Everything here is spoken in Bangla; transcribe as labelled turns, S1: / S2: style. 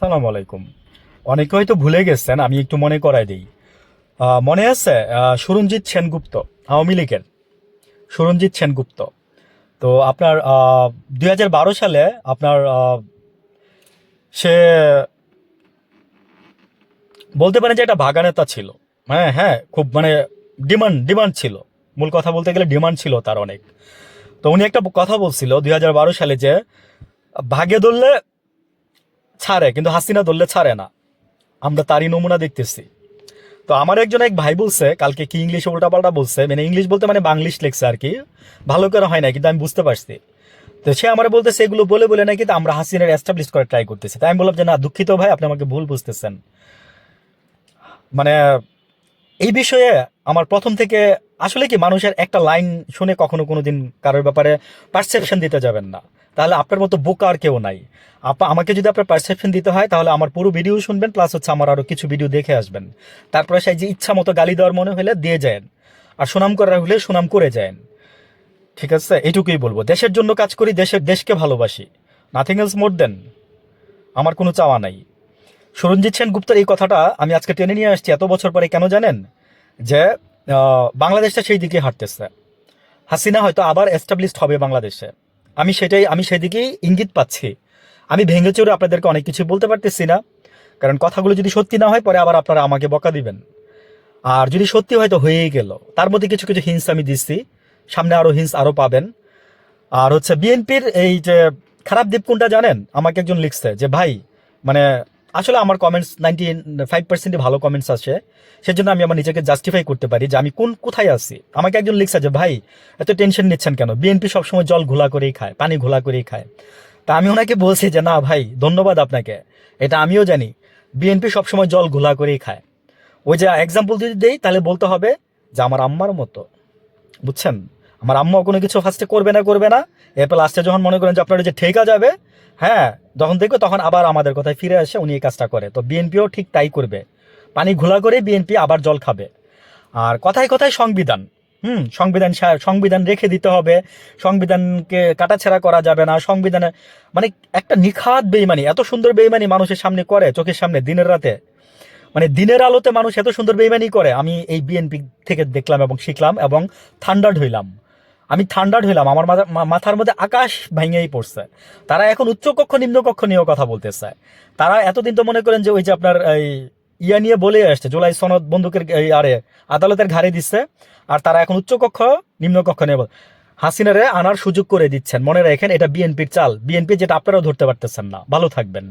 S1: সালাম আলাইকুম। অনেকে হয়তো ভুলে গেছেন, আমি একটু মনে করাই দিই। মনে আছে সুরঞ্জিত সেনগুপ্ত, আওয়ামী লীগের সুরঞ্জিত সেনগুপ্ত। তো আপনার 2012 সালে আপনার সে বলতে পারেন যে একটা ভাগা নেতা ছিল। হ্যাঁ হ্যাঁ, খুব মানে ডিমান্ড ছিল। মূল কথা বলতে গেলে ডিমান্ড ছিল তার অনেক। তো উনি একটা কথা বলছিল 2012 সালে যে ভাগে ধরলে ছাড়ে, কিন্তু হাসিনা ধরলে ছাড়ে না। আমরা তারই নমুনা দেখতেছি। তো আমার এক ভাই বলছে কালকে, কি ইংলিশে উল্টাপাল্টা বলছে, মানে ইংলিশ বলতে মানে বাংলিশ লেখছে আর কি, ভালো করে হয় না কিন্তু আমি বুঝতে পারছি। তো সে আমার বলতেছে এগুলো বলে বলে নাকি তো আমরা হাসিনার এস্টাবলিশ করে ট্রাই করতেছি। তাই আমি বললাম যে না, দুঃখিত ভাই, আপনি আমাকে ভুল বুঝতেছেন। মানে এই বিষয়ে আমার প্রথম থেকে আসলে কি, মানুষের একটা লাইন শুনে কখনো কোনোদিন কারোর ব্যাপারে পারসেপশন দিতে যাবেন না। তাহলে আপনার মতো বোকা আর কেউ নাই। আমাকে যদি আপনার পারসেপশন দিতে হয় তাহলে আমার পুরো ভিডিও শুনবেন, প্লাস হচ্ছে আমার আরো কিছু ভিডিও দেখে আসবেন। তারপরে সেই যে ইচ্ছা মতো গালি দেওয়ার মনে হলে দিয়ে যায়, আর সুনাম করার হলে সুনাম করে যায়। ঠিক আছে, এটুকুই বলবো। দেশের জন্য কাজ করি, দেশকে ভালোবাসি। নাথিং এলস মোর দেন। আমার কোনো চাওয়া নাই। সুরঞ্জিত সেনগুপ্তের এই কথাটা আমি আজকে টেনে নিয়ে আসছি এত বছর পরে, কেন জানেন? যে বাংলাদেশটা সেই দিকে হাঁটতেছে। হাসিনা হয়তো আবার এস্টাবলিশড হবে বাংলাদেশে। আমি সেদিকেই ইঙ্গিত পাচ্ছি। আমি ভেঙে চড়ে আপনাদেরকে অনেক কিছু বলতে পারতেছি না, কারণ কথাগুলো যদি সত্যি না হয় পরে আবার আপনারা আমাকে বকা দিবেন। আর যদি সত্যি হয়তো হয়েই গেল, তার মধ্যে কিছু কিছু হিন্স আমি দিচ্ছি, সামনে আরো হিন্স আরো পাবেন। আর হচ্ছে বিএনপির এই যে খারাপ দিক কোনটা জানেন? আমাকে একজন লিখছে যে ভাই, মানে আসলে আমার কমেন্টস 95% ভালো কমেন্টস আসে, সেজন্য আমি আমার নিজেকে জাস্টিফাই করতে পারি যে আমি কোথায় আছি। আমাকে একজন লিখছে যে ভাই, এত টেনশন নিচ্ছেন কেন? বিএনপি সবসময় জল ঘোলা করেই খায়, পানি ঘোলা করেই খায়। তা আমি ওনাকে বলছি যে না ভাই, ধন্যবাদ আপনাকে, এটা আমিও জানি বিএনপি সবসময় জল ঘোলা করেই খায়। ওই যে এক্সাম্পল যদি দেই তাহলে বলতে হবে যে আমার আম্মার মতো, বুঝছেন? আমার আম্মা কোনো কিছু ফার্স্টে করবে না, এরপর লাস্টে যখন মনে করেন যে আপনার যে ঠেকা যাবে, হ্যাঁ, যখন দেখবে তখন আবার আমাদের কথায় ফিরে আসে, উনি এই কাজটা করে। তো বিএনপিও ঠিক তাই করবে, পানি ঘোলা করে বিএনপি আবার জল খাবে। আর কথায় কথায় সংবিধান, সংবিধান রেখে দিতে হবে, সংবিধানকে কাটাছেড়া করা যাবে না। সংবিধানে মানে একটা নিখাত বেইমানি, এত সুন্দর বেইমানি মানুষের সামনে করে, চোখের সামনে দিনের রাতে, মানে দিনের আলোতে মানুষ এত সুন্দর বেইমানি করে। আমি এই বিএনপি থেকে দেখলাম এবং শিখলাম এবং থান্ডার্ড হইলাম। আমার মাথার মধ্যে আকাশ ভেঙেই পড়ছে। তারা এখন উচ্চকক্ষ নিম্নকক্ষ নিয়েও কথা বলতেছে। তারা এতদিন তো মনে করেন যে ওই যে আপনার এই ইয়া নিয়ে বলে আসছে, জুলাই সনদ বন্দুকের এই আরে আদালতের ঘাড়ে দিচ্ছে, আর তারা এখন উচ্চকক্ষ নিম্নকক্ষ নিয়ে হাসিনারে আনার সুযোগ করে দিচ্ছেন। মনে রাখেন, এটা বিএনপির চাল, বিএনপি যেটা আপনারাও ধরতে পারতেছেন না। ভালো থাকবেন।